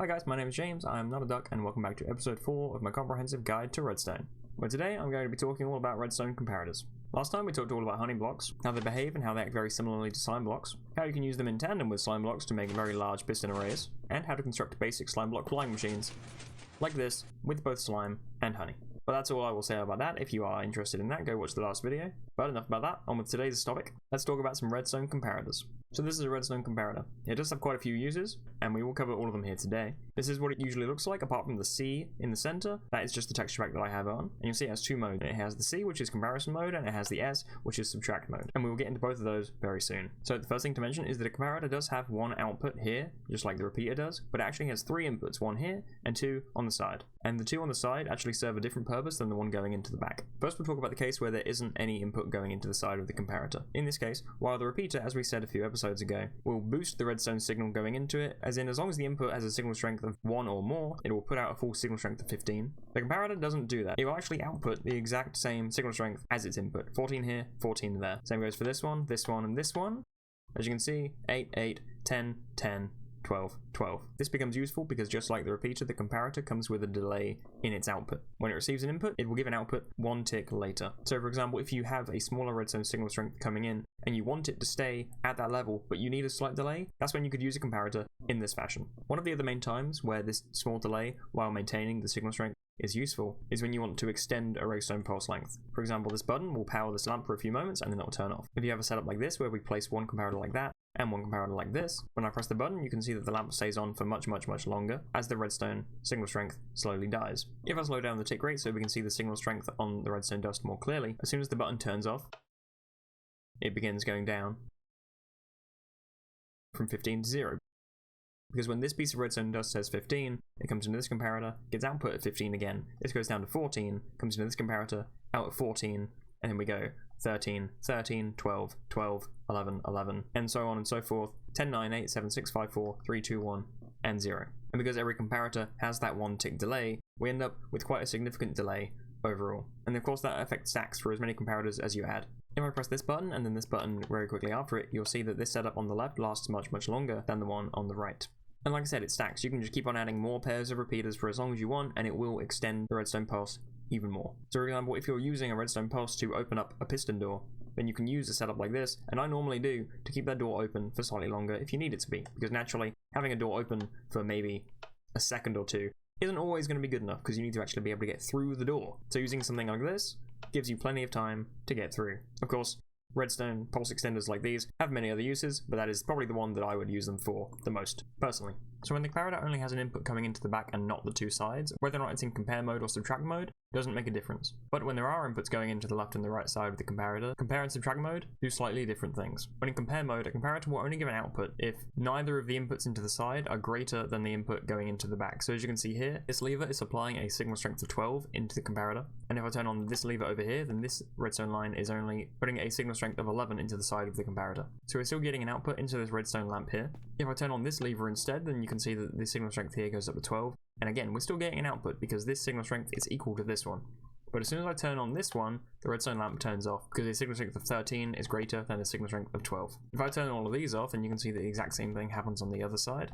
Hi guys, my name is James, I am not a duck, and welcome back to episode 4 of my comprehensive guide to Redstone. Where today I'm going to be talking all about Redstone comparators. Last time we talked all about honey blocks, how they behave and how they act very similarly to slime blocks, how you can use them in tandem with slime blocks to make very large piston arrays, and how to construct basic slime block flying machines, like this, with both slime and honey. But that's all I will say about that. If you are interested in that, go watch the last video. But enough about that, on with today's topic. Let's talk about some redstone comparators. So this is a redstone comparator. It does have quite a few uses, and we will cover all of them here today. This is what it usually looks like, apart from the C in the center. That is just the texture pack that I have on. And you'll see it has two modes. It has the C, which is comparison mode, and it has the S, which is subtract mode. And we will get into both of those very soon. So the first thing to mention is that a comparator does have one output here, just like the repeater does, but it actually has three inputs, one here and two on the side. And the two on the side actually serve a different purpose than the one going into the back. First, we'll talk about the case where there isn't any input going into the side of the comparator. In this case, while the repeater, as we said a few episodes ago, will boost the redstone signal going into it, as long as the input has a signal strength of 1 or more, it will put out a full signal strength of 15. The comparator doesn't do that. It will actually output the exact same signal strength as its input. 14 here, 14 there. Same goes for this one, and this one. As you can see, 8, 8, 10, 10, 12, 12. This becomes useful because just like the repeater, the comparator comes with a delay in its output. When it receives an input, it will give an output one tick later. So for example, if you have a smaller redstone signal strength coming in and you want it to stay at that level, but you need a slight delay, that's when you could use a comparator in this fashion. One of the other main times where this small delay, while maintaining the signal strength, is useful is when you want to extend a redstone pulse length. For example, this button will power this lamp for a few moments and then it will turn off. If you have a setup like this where we place one comparator like that and one comparator like this, when I press the button you can see that the lamp stays on for much longer as the redstone signal strength slowly dies. If I slow down the tick rate so we can see the signal strength on the redstone dust more clearly, as soon as the button turns off, it begins going down from 15 to 0. Because when this piece of redstone dust says 15, it comes into this comparator, gets output at 15 again. This goes down to 14, comes into this comparator, out at 14, and then we go 13, 13, 12, 12, 11, 11, and so on and so forth. 10, 9, 8, 7, 6, 5, 4, 3, 2, 1, and 0. And because every comparator has that one tick delay, we end up with quite a significant delay overall. And of course that affects stacks for as many comparators as you add. If I press this button and then this button very quickly after it, you'll see that this setup on the left lasts much longer than the one on the right. And like I said, it stacks. You can just keep on adding more pairs of repeaters for as long as you want, and it will extend the redstone pulse even more. So for example, if you're using a redstone pulse to open up a piston door, then you can use a setup like this, and I normally do, to keep that door open for slightly longer if you need it to be. Because naturally, having a door open for maybe a second or two isn't always going to be good enough, because you need to actually be able to get through the door. So using something like this gives you plenty of time to get through. Of course, redstone pulse extenders like these have many other uses, but that is probably the one that I would use them for the most, personally. So when the comparator only has an input coming into the back and not the two sides, whether or not it's in compare mode or subtract mode doesn't make a difference. But when there are inputs going into the left and the right side of the comparator, compare and subtract mode do slightly different things. When in compare mode, a comparator will only give an output if neither of the inputs into the side are greater than the input going into the back. So as you can see here, this lever is applying a signal strength of 12 into the comparator, and if I turn on this lever over here, then this redstone line is only putting a signal strength of 11 into the side of the comparator. So we're still getting an output into this redstone lamp here. If I turn on this lever instead, then you can see that the signal strength here goes up to 12, and again we're still getting an output because this signal strength is equal to this one. But as soon as I turn on this one, the redstone lamp turns off because the signal strength of 13 is greater than the signal strength of 12. If I turn all of these off, then you can see that the exact same thing happens on the other side.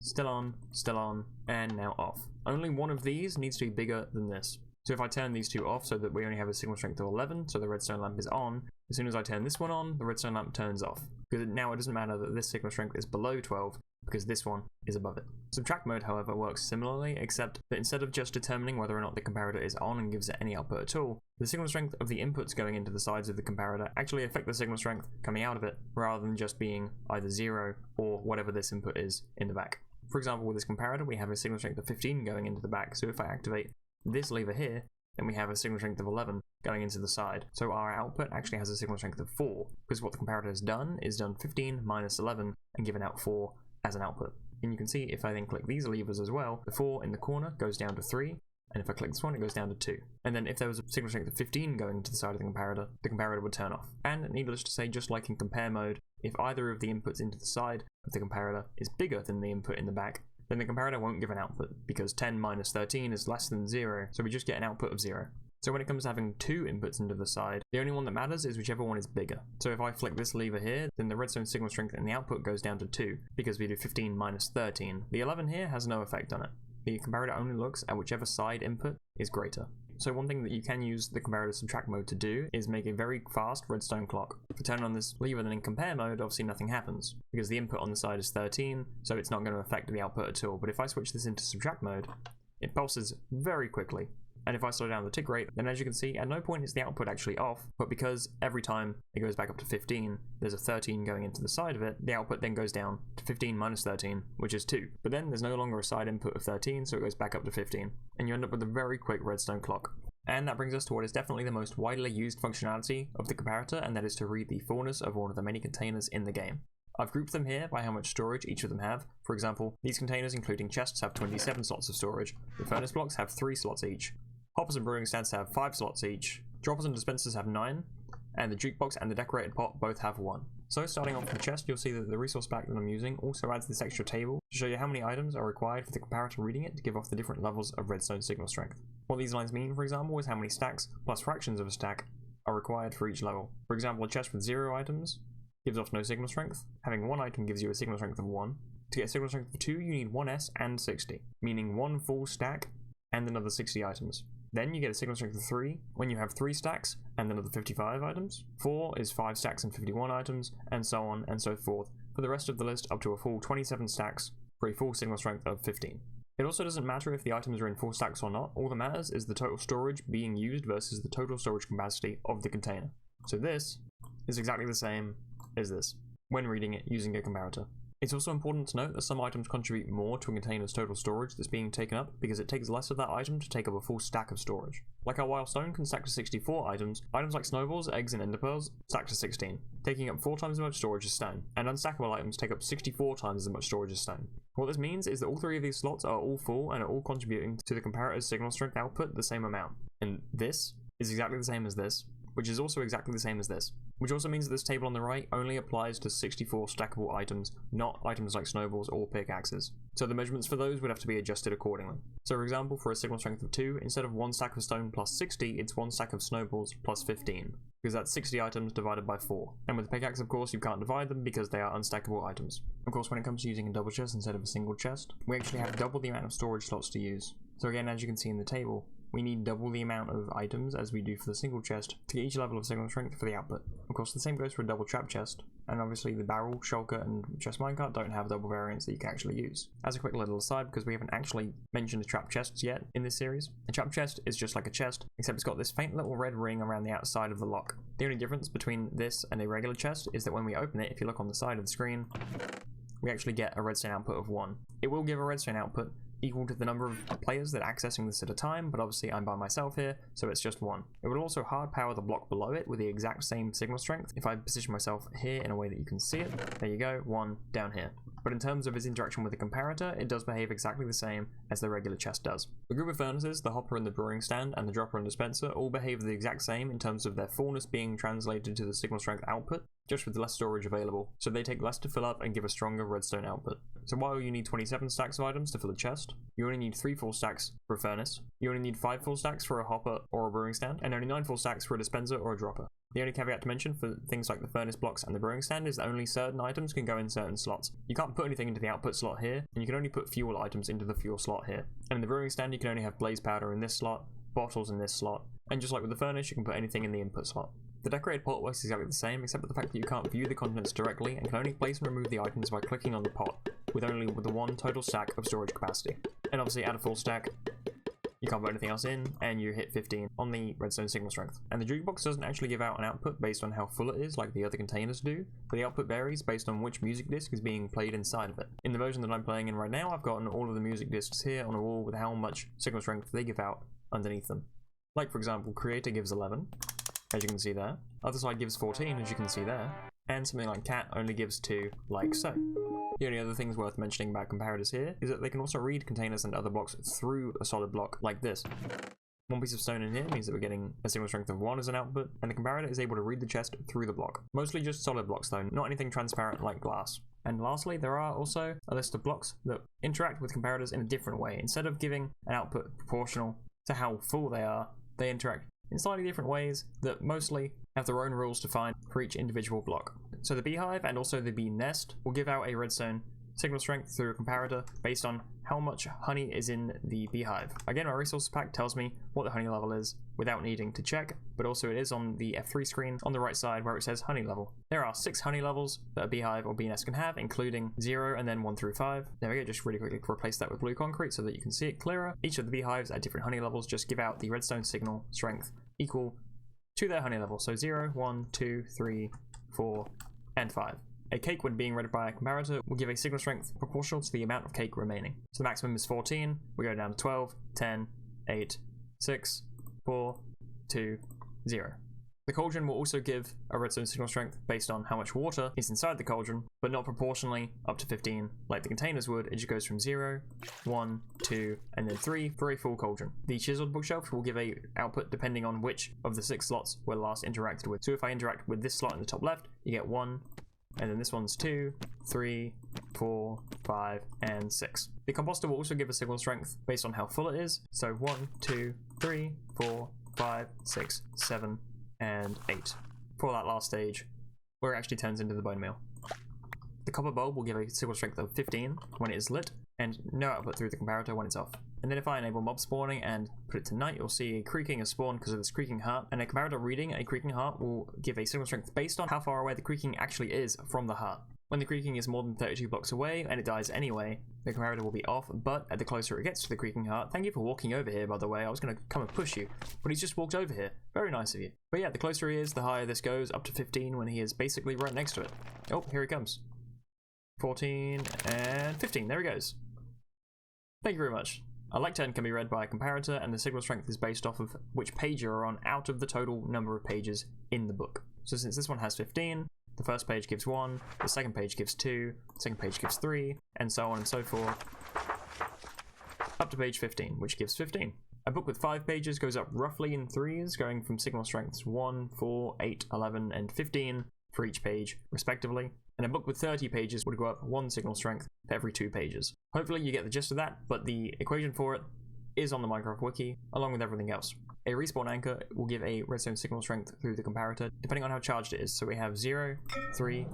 Still on, and now off. Only one of these needs to be bigger than this. So if I turn these two off so that we only have a signal strength of 11, so the redstone lamp is on, as soon as I turn this one on, the redstone lamp turns off. Because now it doesn't matter that this signal strength is below 12, because this one is above it. Subtract mode, however, works similarly, except that instead of just determining whether or not the comparator is on and gives it any output at all, the signal strength of the inputs going into the sides of the comparator actually affect the signal strength coming out of it, rather than just being either 0 or whatever this input is in the back. For example, with this comparator, we have a signal strength of 15 going into the back, so if I activate this lever here, then we have a signal strength of 11 going into the side. So our output actually has a signal strength of 4, because what the comparator has done is done 15 minus 11 and given out 4 as an output. And you can see if I then click these levers as well, the 4 in the corner goes down to 3, and if I click this one, it goes down to 2. And then if there was a signal strength of 15 going into the side of the comparator would turn off. And needless to say, just like in compare mode, if either of the inputs into the side of the comparator is bigger than the input in the back, then the comparator won't give an output, because 10 minus 13 is less than 0, so we just get an output of 0. So when it comes to having two inputs into the side, the only one that matters is whichever one is bigger. So if I flick this lever here, then the redstone signal strength in the output goes down to 2, because we do 15 minus 13. The 11 here has no effect on it. The comparator only looks at whichever side input is greater. So one thing that you can use the comparator subtract mode to do is make a very fast redstone clock. If I turn on this lever then in compare mode, obviously nothing happens, because the input on the side is 13, so it's not going to affect the output at all. But if I switch this into subtract mode, it pulses very quickly. And if I slow down the tick rate, then as you can see, at no point is the output actually off, but because every time it goes back up to 15, there's a 13 going into the side of it, the output then goes down to 15 minus 13, which is 2. But then there's no longer a side input of 13, so it goes back up to 15. And you end up with a very quick redstone clock. And that brings us to what is definitely the most widely used functionality of the comparator, and that is to read the fullness of one of the many containers in the game. I've grouped them here by how much storage each of them have. For example, these containers including chests have 27 slots of storage, the furnace blocks have 3 slots each, hoppers and brewing stands have 5 slots each, droppers and dispensers have 9, and the jukebox and the decorated pot both have 1. So starting off with the chest, you'll see that the resource pack that I'm using also adds this extra table to show you how many items are required for the comparator reading it to give off the different levels of redstone signal strength. What these lines mean, for example, is how many stacks plus fractions of a stack are required for each level. For example, a chest with 0 items gives off no signal strength. Having 1 item gives you a signal strength of 1. To get a signal strength of 2, you need 1s and 60, meaning 1 full stack and another 60 items. Then you get a signal strength of 3 when you have 3 stacks and another 55 items. 4 is 5 stacks and 51 items, and so on and so forth for the rest of the list up to a full 27 stacks for a full signal strength of 15. It also doesn't matter if the items are in full stacks or not. All that matters is the total storage being used versus the total storage capacity of the container. So this is exactly the same as this when reading it using a comparator. It's also important to note that some items contribute more to a container's total storage that's being taken up because it takes less of that item to take up a full stack of storage. Like our wild stone can stack to 64 items like snowballs, eggs and ender pearls stack to 16, taking up 4 times as much storage as stone, and unstackable items take up 64 times as much storage as stone. What this means is that all 3 of these slots are all full and are all contributing to the comparator's signal strength output the same amount. And this is exactly the same as this, which is also exactly the same as this. Which also means that this table on the right only applies to 64 stackable items, not items like snowballs or pickaxes. So the measurements for those would have to be adjusted accordingly. So for example, for a signal strength of 2, instead of 1 stack of stone plus 60, it's 1 stack of snowballs plus 15, because that's 60 items divided by 4. And with the pickaxe, of course, you can't divide them because they are unstackable items. Of course, when it comes to using a double chest instead of a single chest, we actually have double the amount of storage slots to use. So again, as you can see in the table, we need double the amount of items as we do for the single chest to get each level of signal strength for the output. Of course, the same goes for a double trap chest, and obviously the barrel, shulker, and chest minecart don't have double variants that you can actually use. As a quick little aside, because we haven't actually mentioned trap chests yet in this series, a trap chest is just like a chest, except it's got this faint little red ring around the outside of the lock. The only difference between this and a regular chest is that when we open it, if you look on the side of the screen, we actually get a redstone output of 1. It will give a redstone output equal to the number of players that are accessing this at a time, but obviously I'm by myself here, so it's just 1. It would also hard power the block below it with the exact same signal strength. If I position myself here in a way that you can see it, there you go, 1 down here. But in terms of its interaction with the comparator, it does behave exactly the same as the regular chest does. The group of furnaces, the hopper and the brewing stand, and the dropper and dispenser all behave the exact same in terms of their fullness being translated to the signal strength output, just with less storage available, so they take less to fill up and give a stronger redstone output. So while you need 27 stacks of items to fill a chest, you only need 3 full stacks for a furnace, you only need 5 full stacks for a hopper or a brewing stand, and only 9 full stacks for a dispenser or a dropper. The only caveat to mention for things like the furnace blocks and the brewing stand is that only certain items can go in certain slots. You can't put anything into the output slot here, and you can only put fuel items into the fuel slot here. And in the brewing stand you can only have blaze powder in this slot, bottles in this slot, and just like with the furnace you can put anything in the input slot. The decorated pot works exactly the same, except for the fact that you can't view the contents directly and can only place and remove the items by clicking on the pot, with only the 1 total stack of storage capacity. And obviously at a full stack, you can't put anything else in, and you hit 15 on the redstone signal strength. And the jukebox doesn't actually give out an output based on how full it is like the other containers do, but the output varies based on which music disc is being played inside of it. In the version that I'm playing in right now, I've gotten all of the music discs here on a wall with how much signal strength they give out underneath them. Like for example, Creator gives 11, as you can see there. Other side gives 14, as you can see there. And something like Cat only gives 2, like so. The only other things worth mentioning about comparators here is that they can also read containers and other blocks through a solid block like this. 1 piece of stone in here means that we're getting a signal strength of 1 as an output, and the comparator is able to read the chest through the block. Mostly just solid blocks though, not anything transparent like glass. And lastly, there are also a list of blocks that interact with comparators in a different way. Instead of giving an output proportional to how full they interact in slightly different ways that mostly have their own rules defined for each individual block. So the beehive and also the bee nest will give out a redstone signal strength through a comparator based on how much honey is in the beehive. Again, my resource pack tells me what the honey level is without needing to check, but also it is on the F3 screen on the right side where it says honey level. There are 6 honey levels that a beehive or bee nest can have, including 0 and then 1 through 5. There we go, just really quickly replace that with blue concrete so that you can see it clearer. Each of the beehives at different honey levels just give out the redstone signal strength equal to their honey level. So 0, 1, 2, 3, 4, and 5. A cake, when being read by a comparator, will give a signal strength proportional to the amount of cake remaining. So the maximum is 14, we go down to 12, 10, 8, 6, 4, 2, 0. The cauldron will also give a redstone signal strength based on how much water is inside the cauldron, but not proportionally up to 15 like the containers would. It just goes from 0, 1, 2, and then 3 for a full cauldron. The chiseled bookshelf will give a output depending on which of the 6 slots were last interacted with. So if I interact with this slot in the top left, you get 1, and then this one's 2, 3, 4, 5, and 6. The composter will also give a signal strength based on how full it is. So 1, 2, 3, 4, 5, 6, 7, and 8 for that last stage, where it actually turns into the bone meal. The copper bulb will give a signal strength of 15 when it is lit, and no output through the comparator when it's off. And then if I enable mob spawning and put it to night, you'll see a creaking of spawn because of this creaking heart, and a comparator reading a creaking heart will give a signal strength based on how far away the creaking actually is from the heart. When the creaking is more than 32 blocks away, and it dies anyway, the comparator will be off, but the closer it gets to the creaking heart, thank you for walking over here by the way, I was going to come and push you, but he's just walked over here, very nice of you. But yeah, the closer he is, the higher this goes, up to 15 when he is basically right next to it. Oh, here he comes. 14 and 15, there he goes. Thank you very much. A lectern can be read by a comparator, and the signal strength is based off of which page you're on out of the total number of pages in the book. So since this one has 15, the first page gives 1, the second page gives 2, the second page gives 3, and so on and so forth, up to page 15, which gives 15. A book with 5 pages goes up roughly in 3s, going from signal strengths 1, 4, 8, 11, and 15 for each page, respectively. And a book with 30 pages would go up 1 signal strength for every 2 pages. Hopefully you get the gist of that, but the equation for it is on the Minecraft wiki, along with everything else. A respawn anchor will give a redstone signal strength through the comparator, depending on how charged it is. So we have 0, 3,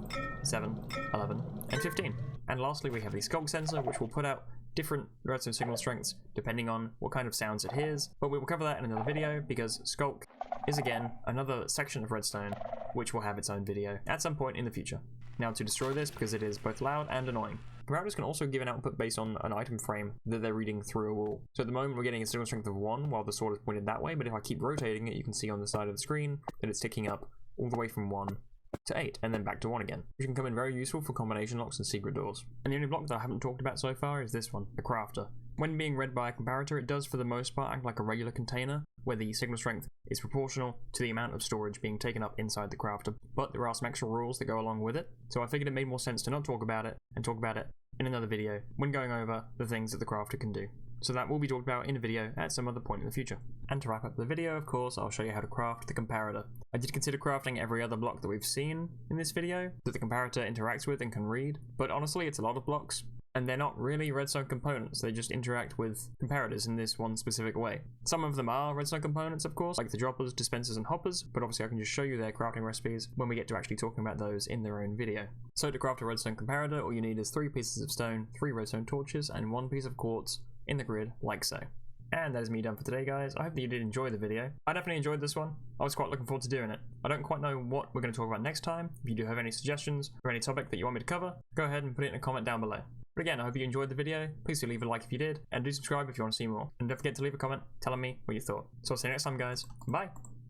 7, 11, and 15. And lastly, we have the skulk sensor, which will put out different redstone signal strengths depending on what kind of sounds it hears. But we will cover that in another video, because skulk is again another section of redstone, which will have its own video at some point in the future. Now to destroy this, because it is both loud and annoying. Comparators can also give an output based on an item frame that they're reading through a wall. So at the moment we're getting a signal strength of 1 while the sword is pointed that way, but if I keep rotating it, you can see on the side of the screen that it's ticking up all the way from 1 to 8 and then back to 1 again, which can come in very useful for combination locks and secret doors. And the only block that I haven't talked about so far is this one, the crafter. When being read by a comparator, it does for the most part act like a regular container, where the signal strength is proportional to the amount of storage being taken up inside the crafter, but there are some extra rules that go along with it, so I figured it made more sense to not talk about it, and talk about it in another video when going over the things that the crafter can do. So that will be talked about in a video at some other point in the future. And to wrap up the video, of course, I'll show you how to craft the comparator. I did consider crafting every other block that we've seen in this video that the comparator interacts with and can read, but honestly it's a lot of blocks, and they're not really redstone components, they just interact with comparators in this one specific way. Some of them are redstone components, of course, like the droppers, dispensers, and hoppers, but obviously I can just show you their crafting recipes when we get to actually talking about those in their own video. So to craft a redstone comparator, all you need is 3 pieces of stone, 3 redstone torches, and 1 piece of quartz in the grid, like so. And that is me done for today, guys. I hope that you did enjoy the video. I definitely enjoyed this one. I was quite looking forward to doing it. I don't quite know what we're going to talk about next time. If you do have any suggestions or any topic that you want me to cover, go ahead and put it in a comment down below. But again, I hope you enjoyed the video. Please do leave a like if you did, and do subscribe if you want to see more. And don't forget to leave a comment telling me what you thought. So I'll see you next time, guys. Bye!